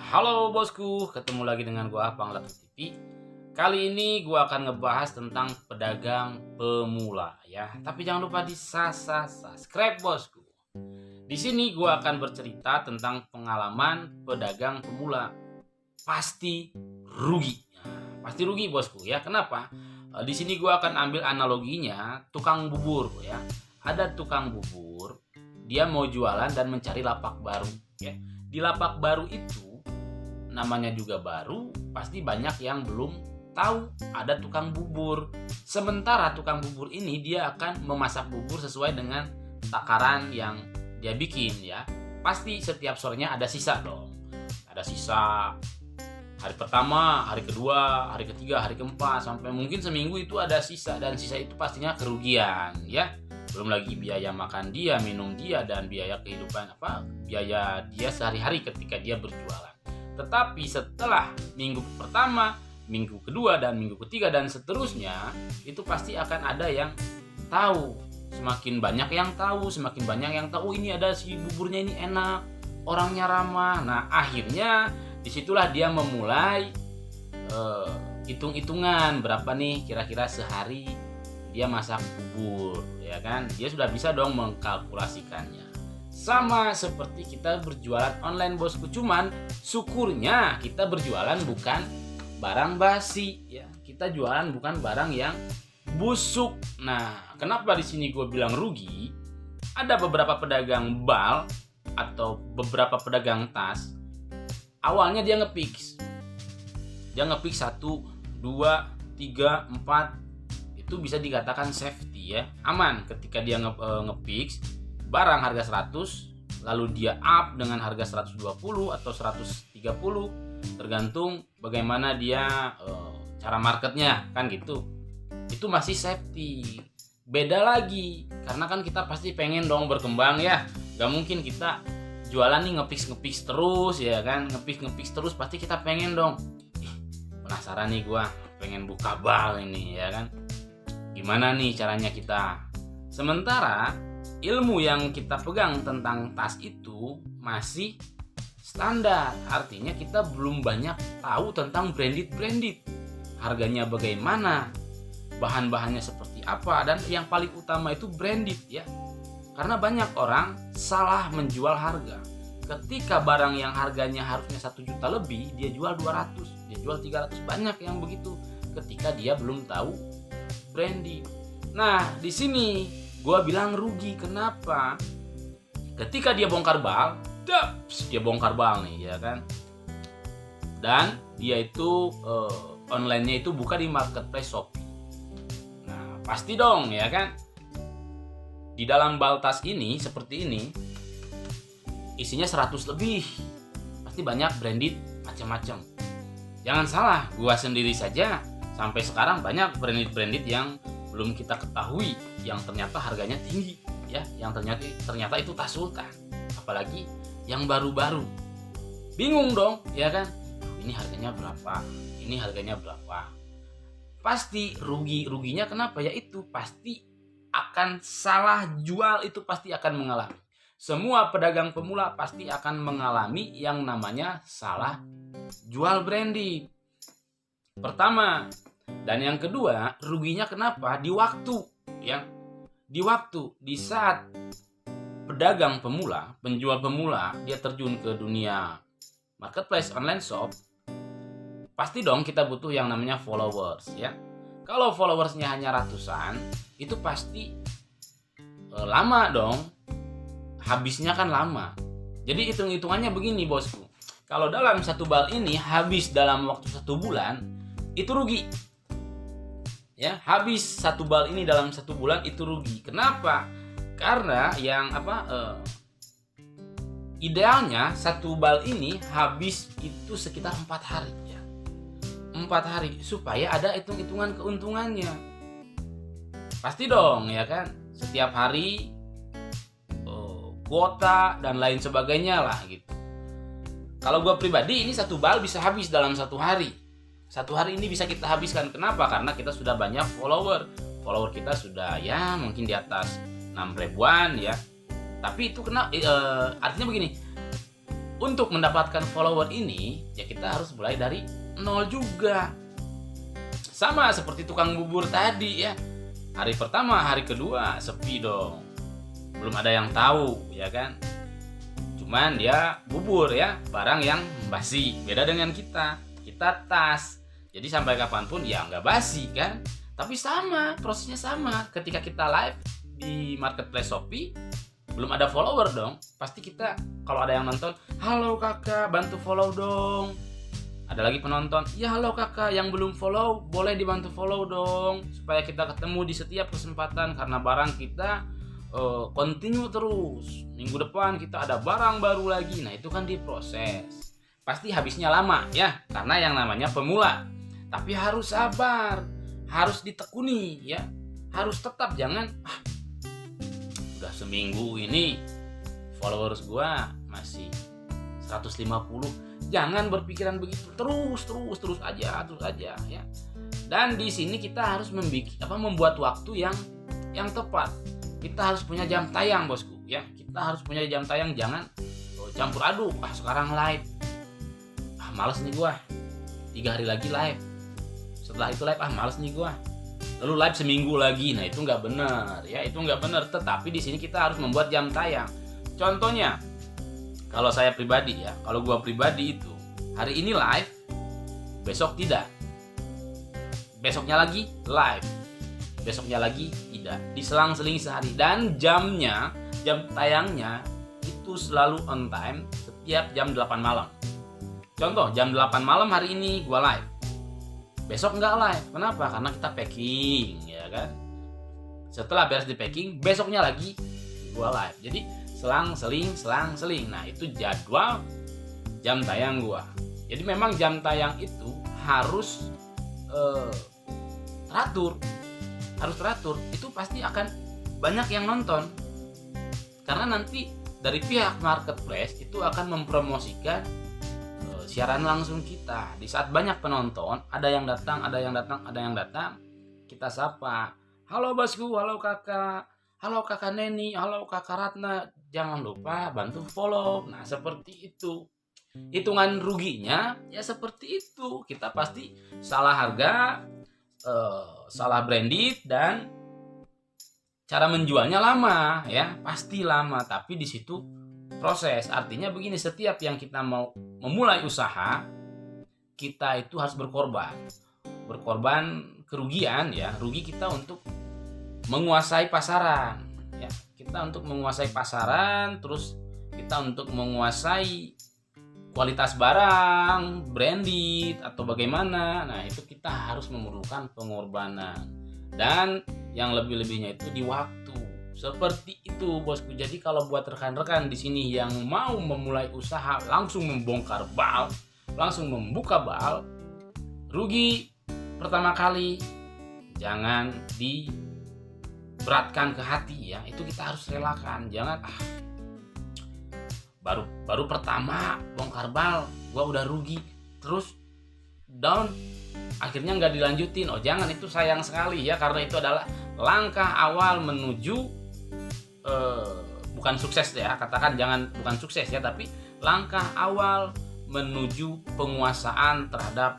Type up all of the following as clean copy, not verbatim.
Halo bosku, ketemu lagi dengan gua Panglaku TV. Kali ini gua akan ngebahas tentang pedagang pemula ya. Tapi jangan lupa subscribe bosku. Di sini gua akan bercerita tentang pengalaman pedagang pemula. Pasti rugi. Nah, pasti rugi bosku ya. Kenapa? Di sini gua akan ambil analoginya tukang bubur ya. Ada tukang bubur, dia mau jualan dan mencari lapak baru ya. Di lapak baru itu namanya juga baru, pasti banyak yang belum tahu ada tukang bubur. Sementara tukang bubur ini dia akan memasak bubur sesuai dengan takaran yang dia bikin ya. Pasti setiap sorenya ada sisa dong. Ada sisa hari pertama, hari kedua, hari ketiga, hari keempat, sampai mungkin seminggu itu ada sisa, dan sisa itu pastinya kerugian ya. Belum lagi biaya makan dia, minum dia, dan biaya kehidupan biaya dia sehari-hari ketika dia berjualan. Tetapi setelah minggu pertama, minggu kedua, dan minggu ketiga, dan seterusnya, itu pasti akan ada yang tahu. Semakin banyak yang tahu, semakin banyak yang tahu, ini ada si buburnya ini enak, orangnya ramah. Nah akhirnya disitulah dia memulai hitung-hitungan berapa nih kira-kira sehari dia masak bubur, ya kan? Dia sudah bisa dong mengkalkulasikannya. Sama seperti kita berjualan online bosku, cuman syukurnya kita berjualan bukan barang basi ya. Kita jualan bukan barang yang busuk. Nah, kenapa di sini gue bilang rugi? Ada beberapa pedagang bal atau beberapa pedagang tas. Awalnya dia nge-fix. Dia nge-fix 1, 2, 3, 4. Itu bisa dikatakan safety ya. Aman ketika dia nge-fix barang harga 100, lalu dia up dengan harga 120 atau 130, tergantung bagaimana dia cara marketnya kan gitu. Itu masih safety. Beda lagi karena kan kita pasti pengen dong berkembang ya. Gak mungkin kita jualan nih nge-fix terus ya kan. Nge-fix terus pasti kita pengen dong. Penasaran nih gua, pengen buka bal ini ya kan. Gimana nih caranya kita? Sementara ilmu yang kita pegang tentang tas itu masih standar. Artinya kita belum banyak tahu tentang branded. Harganya bagaimana, bahan-bahannya seperti apa, dan yang paling utama itu branded ya. Karena banyak orang salah menjual harga. Ketika barang yang harganya harusnya 1 juta lebih, dia jual 200, dia jual 300. Banyak yang begitu ketika dia belum tahu branded. Nah, di sini gue bilang rugi. Kenapa? Ketika dia bongkar bal, dia bongkar bal nih ya kan. Dan dia itu online-nya itu buka di marketplace Shopee. Nah pasti dong ya kan. Di dalam bal tas ini seperti ini, isinya 100 lebih. Pasti banyak branded macam-macam. Jangan salah, gue sendiri saja sampai sekarang banyak branded yang belum kita ketahui, yang ternyata harganya tinggi ya, yang ternyata itu tas sultan, apalagi yang baru-baru. Bingung dong ya kan, ini harganya berapa, pasti ruginya kenapa ya? Itu pasti akan salah jual, itu pasti akan mengalami. Semua pedagang pemula pasti akan mengalami yang namanya salah jual branded pertama. Dan yang kedua, ruginya kenapa? Di waktu ya. Di saat pedagang pemula, penjual pemula, dia terjun ke dunia marketplace online shop, pasti dong kita butuh yang namanya followers ya. Kalau followersnya hanya ratusan, itu pasti lama dong. Habisnya kan lama. Jadi hitung-hitungannya begini bosku. Kalau dalam satu bal ini habis dalam waktu 1 bulan, itu rugi. Ya, habis 1 bal ini dalam 1 bulan itu rugi. Kenapa? Karena yang idealnya 1 bal ini habis itu sekitar 4 hari ya. 4 hari supaya ada hitung-hitungan keuntungannya. Pasti dong ya kan. Setiap hari kuota dan lain sebagainya lah gitu. Kalau gue pribadi ini 1 bal bisa habis dalam 1 hari. 1 hari ini bisa kita habiskan. Kenapa? Karena kita sudah banyak follower kita sudah ya mungkin di atas 6 ribuan ya. Tapi itu artinya begini, untuk mendapatkan follower ini, ya kita harus mulai dari nol juga. Sama seperti tukang bubur tadi ya. Hari pertama, hari kedua sepi dong. Belum ada yang tahu, ya kan? Cuman dia bubur ya, barang yang basi. Beda dengan kita tas. Jadi sampai kapanpun ya nggak basi kan? Tapi sama, prosesnya sama. Ketika kita live di marketplace Shopee, belum ada follower dong. Pasti kita kalau ada yang nonton, halo kakak, bantu follow dong. Ada lagi penonton, ya halo kakak, yang belum follow boleh dibantu follow dong, supaya kita ketemu di setiap kesempatan, karena barang kita continue terus. Minggu depan kita ada barang baru lagi. Nah itu kan diproses, pasti habisnya lama ya, karena yang namanya pemula. Tapi harus sabar, harus ditekuni ya, harus tetap. Jangan udah seminggu ini followers gua masih 150, jangan berpikiran begitu. Terus aja ya. Dan di sini kita harus membuat waktu yang tepat. Kita harus punya jam tayang, bosku ya. Kita harus punya jam tayang, jangan campur aduk. Sekarang live, males nih gua, 3 hari lagi live, setelah itu live, males nih gua, lalu live seminggu lagi. Nah itu nggak benar ya, itu nggak benar. Tetapi di sini kita harus membuat jam tayang. Contohnya, kalau saya pribadi ya, kalau gua pribadi itu hari ini live, besok tidak, besoknya lagi live, besoknya lagi tidak, diselang-seling sehari. Dan jam tayangnya itu selalu on time, setiap jam 8 malam. Contoh, jam 8 malam hari ini gua live, besok nggak live. Kenapa? Karena kita packing ya kan. Setelah beres di packing, besoknya lagi gua live. Jadi selang-seling. Nah itu jadwal jam tayang gua. Jadi memang jam tayang itu harus teratur. Itu pasti akan banyak yang nonton, karena nanti dari pihak marketplace itu akan mempromosikan siaran langsung kita. Di saat banyak penonton, ada yang datang, kita sapa, halo bosku, halo kakak Neni, halo kakak Ratna, jangan lupa bantu follow. Nah seperti itu. Hitungan ruginya ya seperti itu. Kita pasti salah harga, salah branded, dan cara menjualnya lama ya, pasti lama. Tapi di situ proses. Artinya begini, setiap yang kita mau memulai usaha, kita itu harus berkorban kerugian ya, rugi kita untuk menguasai pasaran ya, kita untuk menguasai pasaran, terus kita untuk menguasai kualitas barang, branded atau bagaimana. Nah itu kita harus memerlukan pengorbanan, dan yang lebih-lebihnya itu di waktu. Seperti itu bosku. Jadi kalau buat rekan-rekan di sini yang mau memulai usaha, langsung membongkar bal, langsung membuka bal, rugi pertama kali, jangan diberatkan ke hati ya. Itu kita harus relakan. Jangan baru pertama bongkar bal, gua udah rugi, terus down, akhirnya nggak dilanjutin. Jangan, itu sayang sekali ya, karena itu adalah langkah awal menuju bukan sukses ya, katakan jangan bukan sukses ya, tapi langkah awal menuju penguasaan terhadap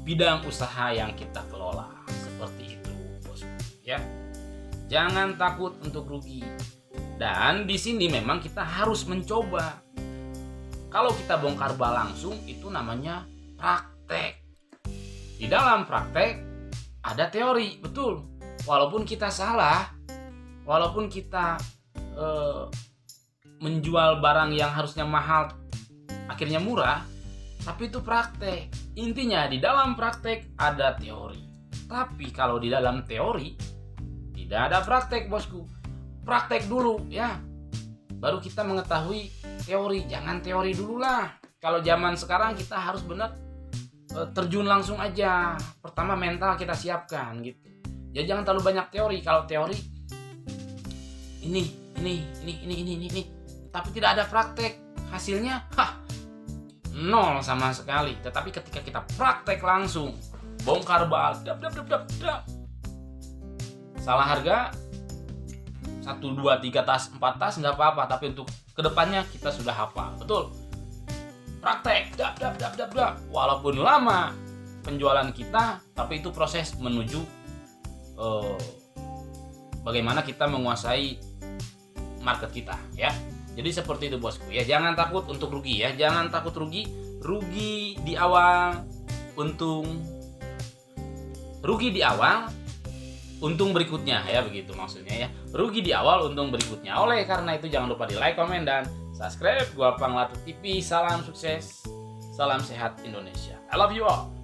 bidang usaha yang kita kelola. Seperti itu bosku ya. Jangan takut untuk rugi. Dan di sini memang kita harus mencoba. Kalau kita bongkar bal langsung, itu namanya praktek. Di dalam praktek ada teori, betul. Walaupun kita salah, walaupun kita menjual barang yang harusnya mahal akhirnya murah, tapi itu praktek. Intinya di dalam praktek ada teori. Tapi kalau di dalam teori tidak ada praktek bosku. Praktek dulu ya, baru kita mengetahui teori. Jangan teori dulu lah. Kalau zaman sekarang kita harus benar terjun langsung aja. Pertama mental kita siapkan gitu. Ya jangan terlalu banyak teori. Kalau teori ini, tapi tidak ada praktek, hasilnya nol sama sekali. Tetapi ketika kita praktek langsung, bongkar bal, salah harga 1, 2, 3 tas, 4 tas nggak apa-apa, tapi untuk kedepannya kita sudah hafal, betul. praktek, dap. Walaupun lama penjualan kita, tapi itu proses menuju bagaimana kita menguasai market kita, ya. Jadi seperti itu bosku ya. Jangan takut untuk rugi ya. Jangan takut rugi. Rugi di awal, untung berikutnya ya, begitu maksudnya ya. Rugi di awal, untung berikutnya. Oleh karena itu jangan lupa di like, komen, dan subscribe. Gua Panglatut TV. Salam sukses, salam sehat Indonesia. I love you all.